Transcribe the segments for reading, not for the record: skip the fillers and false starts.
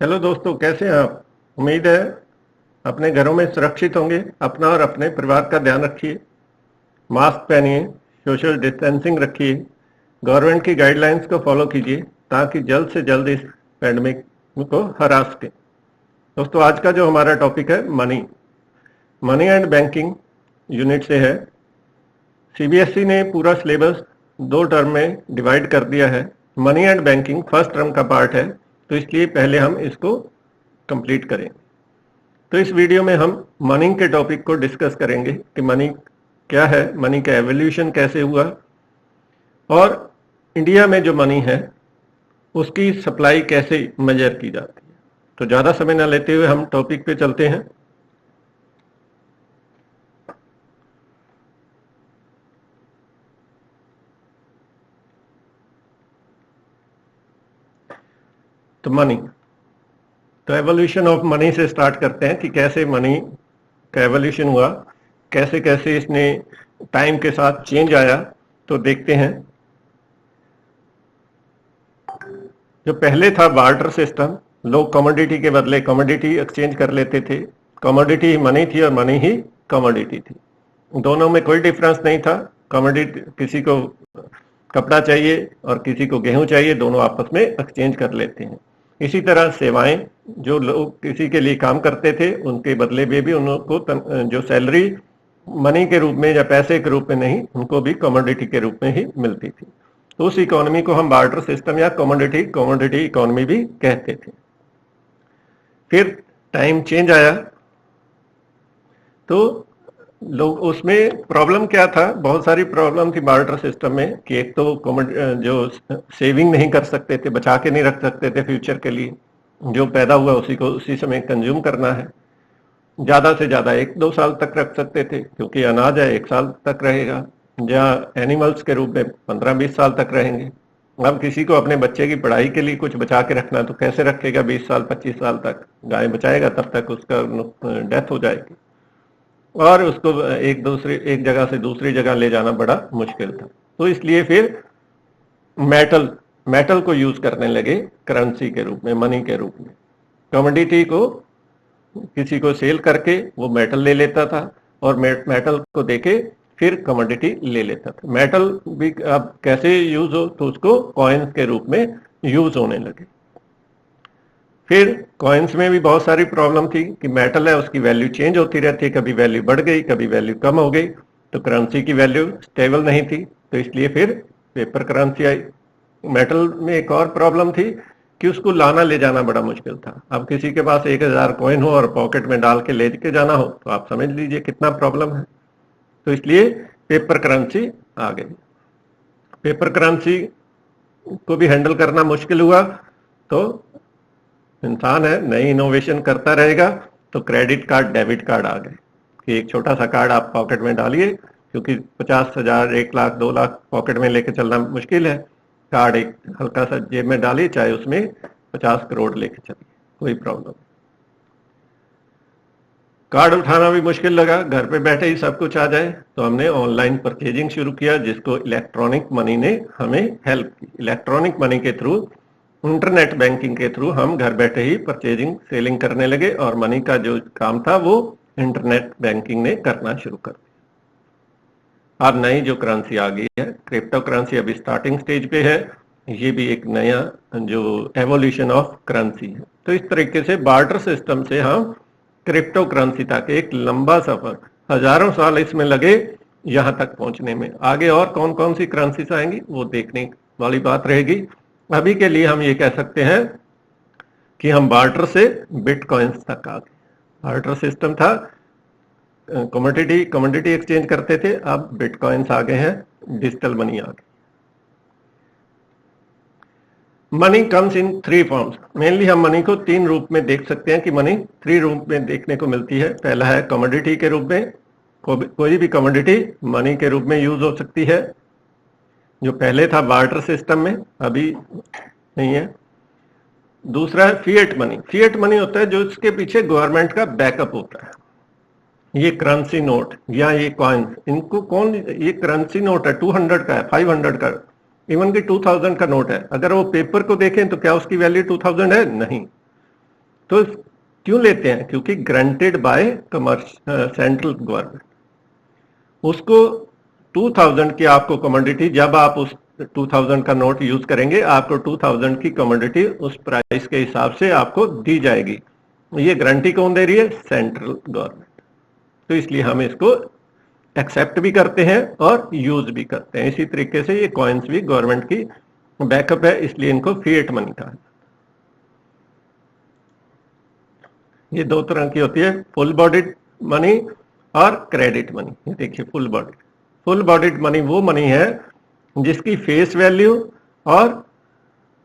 Hello दोस्तों, कैसे हैं आप। उम्मीद है अपने घरों में सुरक्षित होंगे। अपना और अपने परिवार का ध्यान रखिए, मास्क पहनिए, सोशल डिस्टेंसिंग रखिए, गवर्नमेंट की गाइडलाइंस को फॉलो कीजिए ताकि जल्द से जल्द इस पैंडमिक को हरा सकें। दोस्तों, आज का जो हमारा टॉपिक है money money and banking unit से है। सीबीएसई ने पूरा सिलेबस 2 टर्म में डिवाइड कर दिया है। Money and banking first term का पार्ट है, तो इसलिए पहले हम इसको कंप्लीट करें। तो इस वीडियो में हम मनी के टॉपिक को डिस्कस करेंगे कि मनी क्या है, मनी का एवोल्यूशन कैसे हुआ और इंडिया में जो मनी है उसकी सप्लाई कैसे मेजर की जाती है। तो ज़्यादा समय ना लेते हुए हम टॉपिक पे चलते हैं। तो मनी, तो एवोल्यूशन ऑफ मनी से स्टार्ट करते हैं कि कैसे मनी का एवोल्यूशन हुआ, कैसे कैसे इसने टाइम के साथ चेंज आया। तो देखते हैं। जो पहले था बार्टर सिस्टम, लोग कमोडिटी के बदले कमोडिटी एक्सचेंज कर लेते थे। कमोडिटी ही मनी थी और मनी ही कमोडिटी थी। दोनों में कोई डिफरेंस नहीं था। कमोडिटी, किसी को कपड़ा चाहिए और किसी को गेहूं चाहिए, दोनों आपस में एक्सचेंज कर लेते हैं। इसी तरह सेवाएं, जो लोग किसी के लिए काम करते थे उनके बदले में भी उनको जो सैलरी मनी के रूप में या पैसे के रूप में नहीं, उनको भी कमोडिटी के रूप में ही मिलती थी। तो उस इकोनॉमी को हम बार्टर सिस्टम या कमोडिटी इकोनॉमी भी कहते थे। फिर टाइम चेंज आया तो लोग, उसमें प्रॉब्लम क्या था, बहुत सारी प्रॉब्लम थी बार्टर सिस्टम में कि एक तो जो सेविंग नहीं कर सकते थे, बचा के नहीं रख सकते थे फ्यूचर के लिए। जो पैदा हुआ उसी को उसी समय कंज्यूम करना है। ज़्यादा से ज़्यादा 1-2 साल तक रख सकते थे क्योंकि अनाज है 1 साल तक रहेगा, जहाँ एनिमल्स के रूप में 15-20 साल तक रहेंगे। अब किसी को अपने बच्चे की पढ़ाई के लिए कुछ बचा के रखना तो कैसे रखेगा 20 साल 25 साल तक। गाय बचाएगा तब तक उसका डेथ हो जाएगी और उसको एक जगह से दूसरी जगह ले जाना बड़ा मुश्किल था। तो इसलिए फिर मेटल को यूज करने लगे करेंसी के रूप में, मनी के रूप में। कमोडिटी को किसी को सेल करके वो मेटल ले लेता था और मेटल को देके फिर कमोडिटी ले लेता था। मेटल भी अब कैसे यूज हो, तो उसको कॉइन्स के रूप में यूज होने लगे। फिर कॉइन्स में भी बहुत सारी प्रॉब्लम थी कि मेटल है, उसकी वैल्यू चेंज होती रहती है, कभी वैल्यू बढ़ गई कभी वैल्यू कम हो गई, तो करेंसी की वैल्यू स्टेबल नहीं थी। तो इसलिए फिर पेपर करेंसी आई। मेटल में एक और प्रॉब्लम थी कि उसको लाना ले जाना बड़ा मुश्किल था। अब किसी के पास 1000 कॉइन हो और पॉकेट में डाल के ले के जाना हो तो आप समझ लीजिए कितना प्रॉब्लम है। तो इसलिए पेपर करेंसी आ गई। पेपर करेंसी को भी हैंडल करना मुश्किल हुआ, तो इंसान है, नई इनोवेशन करता रहेगा। तो क्रेडिट कार्ड, डेबिट कार्ड आ गए कि एक छोटा सा कार्ड आप पॉकेट में डालिए, क्योंकि 50,000, 1 लाख, 2 लाख पॉकेट में लेके चलना मुश्किल है। कार्ड एक हल्का सा जेब में डालिए, चाहे उसमें 50 करोड़ लेके चलिए, कोई प्रॉब्लम। कार्ड उठाना भी मुश्किल लगा, घर पे बैठे ही सब कुछ आ जाए। तो हमने ऑनलाइन परचेजिंग शुरू किया, जिसको इलेक्ट्रॉनिक मनी ने हमें हेल्प की। इलेक्ट्रॉनिक मनी के थ्रू, इंटरनेट बैंकिंग के थ्रू हम घर बैठे ही परचेजिंग सेलिंग करने लगे और मनी का जो काम था वो इंटरनेट बैंकिंग ने करना शुरू कर दिया। अब नई जो करेंसी आ गई है, क्रिप्टो करेंसी, अभी स्टार्टिंग स्टेज पे है। ये भी एक नया जो एवोल्यूशन ऑफ करेंसी है। तो इस तरीके से बार्टर सिस्टम से हम क्रिप्टो करेंसी तक एक लंबा सफर, हजारों साल इसमें लगे यहां तक पहुंचने में। आगे और कौन कौन सी करेंसीज आएंगी वो देखने वाली बात रहेगी। अभी के लिए हम ये कह सकते हैं कि हम बार्टर से बिटकॉइंस तक आ गए। बार्टर सिस्टम था, कमोडिटी एक्सचेंज करते थे, अब बिटकॉइंस आ गए हैं, डिजिटल मनी आ गई। Money comes in 3 forms. Mainly हम मनी को 3 रूप में देख सकते हैं कि मनी 3 रूप में देखने को मिलती है। पहला है कमोडिटी के रूप में, कोई भी कमोडिटी मनी के रूप में यूज हो सकती है, जो पहले था बार्टर सिस्टम में, अभी नहीं है। दूसरा है फिएट मनी। फिएट मनी होता है जो इसके पीछे गवर्नमेंट का बैकअप होता है। ये करेंसी नोट या ये कॉइन्स, इनको कौन, ये करेंसी नोट है, 200 का है, 500 का, इवन कि 2000 का नोट है। अगर वो पेपर को देखें तो क्या उसकी वैल्यू 2000 है? नहीं। तो क्यों लेते हैं? क्योंकि ग्रांटेड बाय सेंट्रल गवर्नमेंट। उसको 2000 की आपको कमोडिटी, जब आप उस 2000 का नोट यूज करेंगे, आपको 2000 की कमोडिटी उस प्राइस के हिसाब से आपको दी जाएगी। ये गारंटी कौन दे रही है? Central government. तो इसलिए हम इसको एक्सेप्ट भी करते हैं और यूज भी करते हैं। इसी तरीके से ये कॉइन्स भी गवर्नमेंट की बैकअप है, इसलिए इनको फिएट मनी कहा। ये दो तरह की होती है, फुल बॉडीड मनी और क्रेडिट मनी। ये देखिए, फुल बॉडीड मनी वो मनी है जिसकी फेस वैल्यू और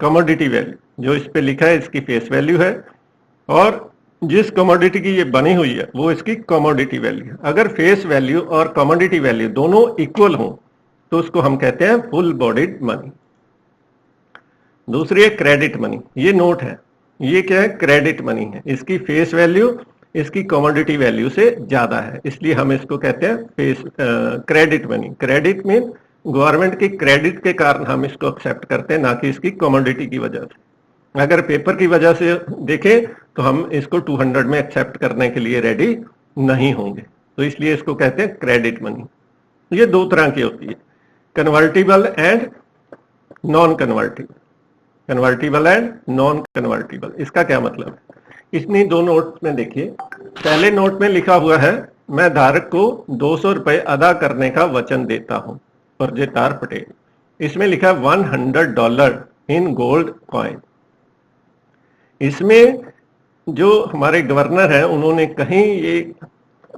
कमोडिटी वैल्यू, जो इस पे लिखा है इसकी फेस वैल्यू है, और जिस कमोडिटी की ये बनी हुई है वो इसकी कमोडिटी वैल्यू है। अगर फेस वैल्यू और कमोडिटी वैल्यू दोनों इक्वल हो तो उसको हम कहते हैं फुल बॉडीड मनी। दूसरी है क्रेडिट मनी। ये नोट है, ये क्या है? क्रेडिट मनी है। इसकी फेस वैल्यू इसकी कमोडिटी वैल्यू से ज्यादा है, इसलिए हम इसको कहते हैं credit money. Credit mean government की क्रेडिट के कारण हम इसको एक्सेप्ट करते हैं, ना कि इसकी कमोडिटी की वजह से। अगर पेपर की वजह से देखें तो हम इसको 200 में एक्सेप्ट करने के लिए रेडी नहीं होंगे, तो इसलिए इसको कहते हैं क्रेडिट मनी। ये दो तरह की होती है, convertible and non convertible. Convertible and non convertible, इसका क्या मतलब है? इतनी दो नोट में देखिए, पहले नोट में लिखा हुआ है, मैं धारक को 200 रुपए अदा करने का वचन देता हूं, परजेतार पटेल। इसमें लिखा $100 इन गोल्ड कॉइन। इसमें जो हमारे गवर्नर हैं उन्होंने कहीं ये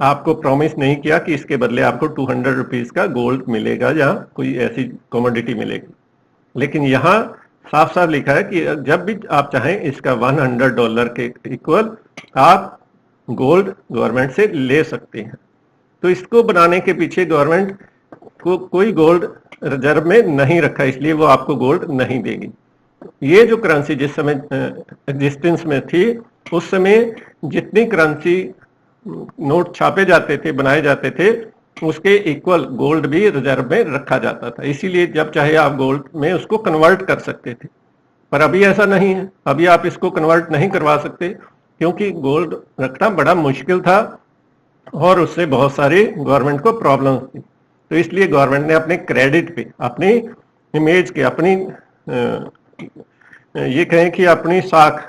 आपको प्रॉमिस नहीं किया कि इसके बदले आपको 200 रुपीज का गोल्ड मिलेगा या कोई ऐसी कमोडिटी मिलेगी, लेकिन यहां साफ साफ लिखा है कि जब भी आप चाहें इसका $100 के इक्वल आप गोल्ड गवर्नमेंट से ले सकते हैं। तो इसको बनाने के पीछे गवर्नमेंट को कोई गोल्ड रिजर्व में नहीं रखा, इसलिए वो आपको गोल्ड नहीं देगी। ये जो करेंसी जिस समय एग्जिस्टेंस में थी, उस समय जितनी करेंसी नोट छापे जाते थे, बनाए जाते थे, उसके इक्वल गोल्ड भी रिजर्व में रखा जाता था। इसीलिए जब चाहे आप गोल्ड में उसको कन्वर्ट कर सकते थे। पर अभी ऐसा नहीं है, अभी आप इसको कन्वर्ट नहीं करवा सकते, क्योंकि गोल्ड रखना बड़ा मुश्किल था और उससे बहुत सारी गवर्नमेंट को प्रॉब्लम थी। तो इसलिए गवर्नमेंट ने अपने क्रेडिट पे, अपनी इमेज के, अपनी ये कहें कि अपनी साख,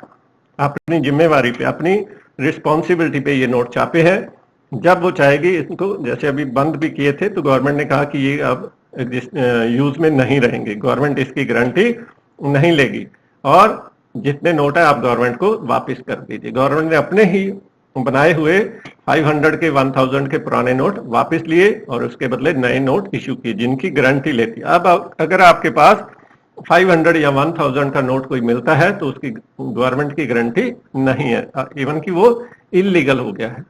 अपनी जिम्मेवारी पे, अपनी रिस्पॉन्सिबिलिटी पे ये नोट छापे हैं। जब वो चाहेगी इसको, जैसे अभी बंद भी किए थे, तो गवर्नमेंट ने कहा कि ये अब यूज में नहीं रहेंगे, गवर्नमेंट इसकी गारंटी नहीं लेगी, और जितने नोट है आप गवर्नमेंट को वापस कर दीजिए। गवर्नमेंट ने अपने ही बनाए हुए 500 के 1000 के पुराने नोट वापस लिए और उसके बदले नए नोट इशू किए जिनकी गारंटी लेती है। अब अगर आपके पास 500 या 1000 का नोट कोई मिलता है तो उसकी गवर्नमेंट की गारंटी नहीं है, इवन कि वो इलीगल हो गया है।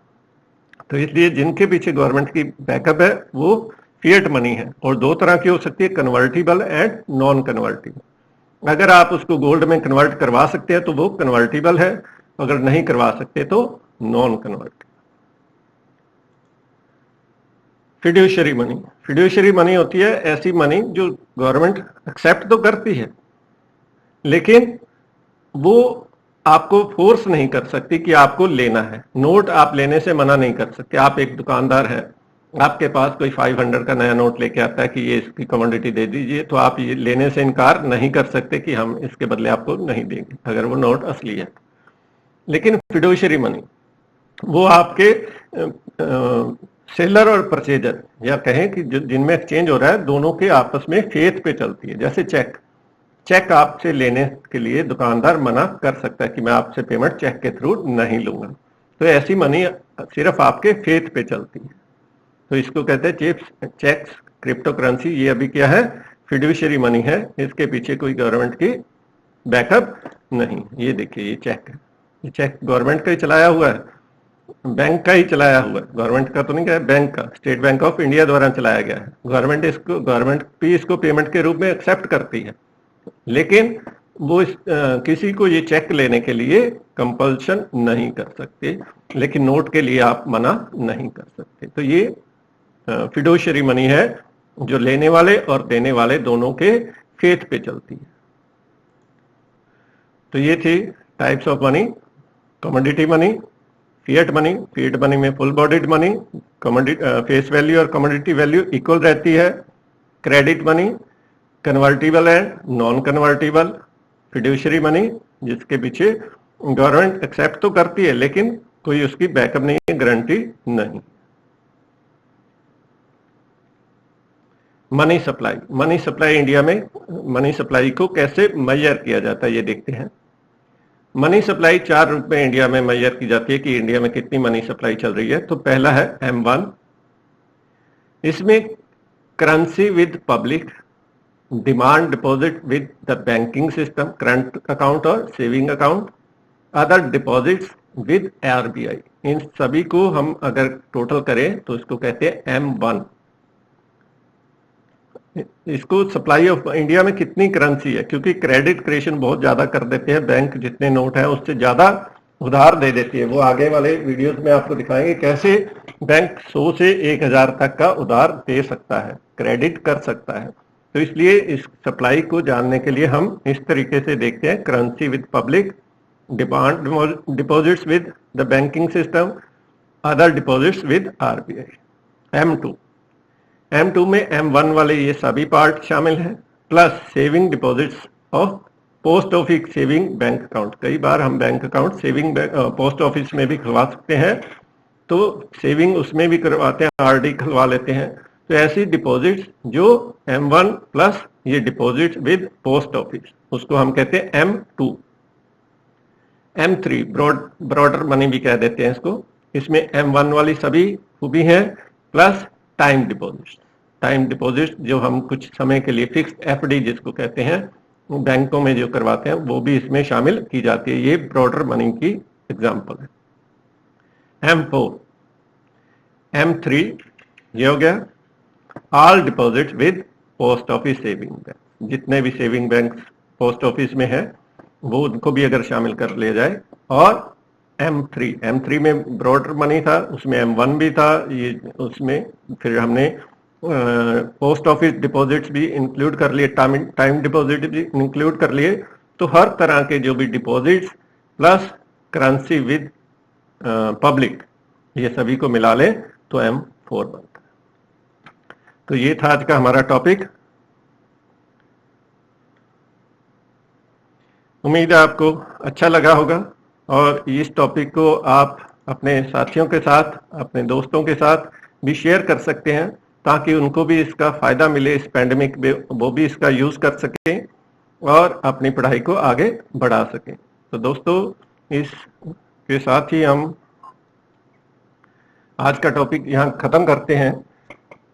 तो इसलिए जिनके पीछे गवर्नमेंट की बैकअप है वो फिएट मनी है, और दो तरह की हो सकती है, कन्वर्टिबल एंड नॉन कन्वर्टिबल। अगर आप उसको गोल्ड में कन्वर्ट करवा सकते हैं तो वो कन्वर्टिबल है, अगर नहीं करवा सकते तो non convertible. Fiduciary money. Fiduciary money होती है ऐसी मनी जो गवर्नमेंट एक्सेप्ट तो करती है, लेकिन वो आपको फोर्स नहीं कर सकती कि आपको लेना है। नोट आप लेने से मना नहीं कर सकते। आप एक दुकानदार है, आपके पास कोई 500 का नया नोट लेके आता है कि ये इसकी कमोडिटी दे दीजिए, तो आप ये लेने से इनकार नहीं कर सकते कि हम इसके बदले आपको नहीं देंगे, अगर वो नोट असली है। लेकिन फिड्यूशरी मनी वो आपके सेलर और परचेजर, या कहें कि जिनमें एक्सचेंज हो रहा है, दोनों के आपस में फेथ पे चलती है। जैसे चेक आपसे लेने के लिए दुकानदार मना कर सकता है कि मैं आपसे पेमेंट चेक के थ्रू नहीं लूंगा, तो ऐसी मनी सिर्फ आपके फेथ पे चलती है। तो इसको कहते हैं चेक्स, क्रिप्टो करेंसी। ये अभी क्या है? फिड्यूशरी मनी है, इसके पीछे कोई गवर्नमेंट की बैकअप नहीं। ये देखिए, ये चेक है, ये चेक गवर्नमेंट का ही चलाया हुआ है, बैंक का ही चलाया हुआ है, गवर्नमेंट का तो नहीं है, बैंक का, स्टेट बैंक ऑफ इंडिया द्वारा चलाया गया है। गवर्नमेंट भी इसको पेमेंट के रूप में एक्सेप्ट करती है, लेकिन वो किसी को ये चेक लेने के लिए कंपल्शन नहीं कर सकते, लेकिन नोट के लिए आप मना नहीं कर सकते। तो ये फिड्यूशरी मनी है जो लेने वाले और देने वाले दोनों के फेथ पे चलती है। तो ये थी types of money. Commodity money, fiat money में full bodied money, commodity face value और कमोडिटी वैल्यू इक्वल रहती है। Credit money, convertible and non convertible, fiduciary money जिसके पीछे गवर्नमेंट एक्सेप्ट तो करती है लेकिन कोई उसकी बैकअप नहीं है, गारंटी नहीं। मनी सप्लाई इंडिया में मनी सप्लाई को कैसे मेजर किया जाता है ये देखते हैं। मनी सप्लाई 4 रूप में इंडिया में मेजर की जाती है कि इंडिया में कितनी मनी सप्लाई चल रही है। तो पहला है M1, इसमें currency with public, demand deposit with the banking system, current account और saving account, other deposits with RBI, इन सभी को हम अगर टोटल करें तो इसको कहते हैं M1। इसको सप्लाई ऑफ इंडिया में कितनी करेंसी है, क्योंकि क्रेडिट क्रिएशन बहुत ज्यादा कर देते हैं बैंक, जितने नोट है उससे ज्यादा उधार दे देती है। वो आगे वाले वीडियोस में आपको दिखाएंगे कैसे बैंक 100 से 1000 तक का उधार दे सकता है, क्रेडिट कर सकता है। तो इसलिए इस सप्लाई को जानने के लिए हम इस तरीके से देखते हैं, currency with public, demand deposits with the banking system, other deposits with RBI। M2 में M1 वाले ये सभी पार्ट शामिल हैं, plus saving deposits of post office saving bank account. कई बार हम bank account saving post office में भी खुलवा सकते हैं, तो सेविंग उसमें भी करवाते हैं, RD खुलवा लेते हैं। तो ऐसी डिपॉजिट्स जो M1 प्लस ये डिपॉजिट विद पोस्ट ऑफिस, उसको हम कहते हैं M2। M3 ब्रॉडर मनी भी कह देते हैं इसको, इसमें M1 वाली सभी खूबी हैं, प्लस टाइम डिपॉजिट जो हम कुछ समय के लिए फिक्स्ड FD जिसको कहते हैं बैंकों में जो करवाते हैं, वो भी इसमें शामिल की जाती है। ये ब्रॉडर मनी की एग्जांपल है। M4, M3 ये हो गया all deposit with post office saving bank, जितने भी सेविंग बैंक पोस्ट ऑफिस में है वो उनको भी अगर शामिल कर लिया जाए। और M3 में ब्रॉडर मनी था, उसमें M1 भी था, ये उसमें फिर हमने पोस्ट ऑफिस डिपॉजिट्स भी इंक्लूड कर लिए, टाइम डिपॉजिट भी इंक्लूड कर लिए। तो हर तरह के जो भी deposits plus currency with public, ये सभी को मिला लें तो M4 बनता है। तो ये था आज का हमारा टॉपिक। उम्मीद है आपको अच्छा लगा होगा और इस टॉपिक को आप अपने साथियों के साथ, अपने दोस्तों के साथ भी शेयर कर सकते हैं, ताकि उनको भी इसका फायदा मिले, इस पैंडेमिक में वो भी इसका यूज कर सकें और अपनी पढ़ाई को आगे बढ़ा सकें। तो दोस्तों, इसके साथ ही हम आज का टॉपिक यहाँ खत्म करते हैं।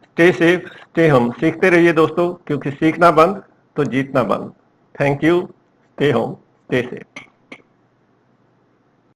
Stay safe, stay home. सीखते रहिए दोस्तों, क्योंकि सीखना बंद तो जीतना बंद। Thank you. Stay home, stay safe.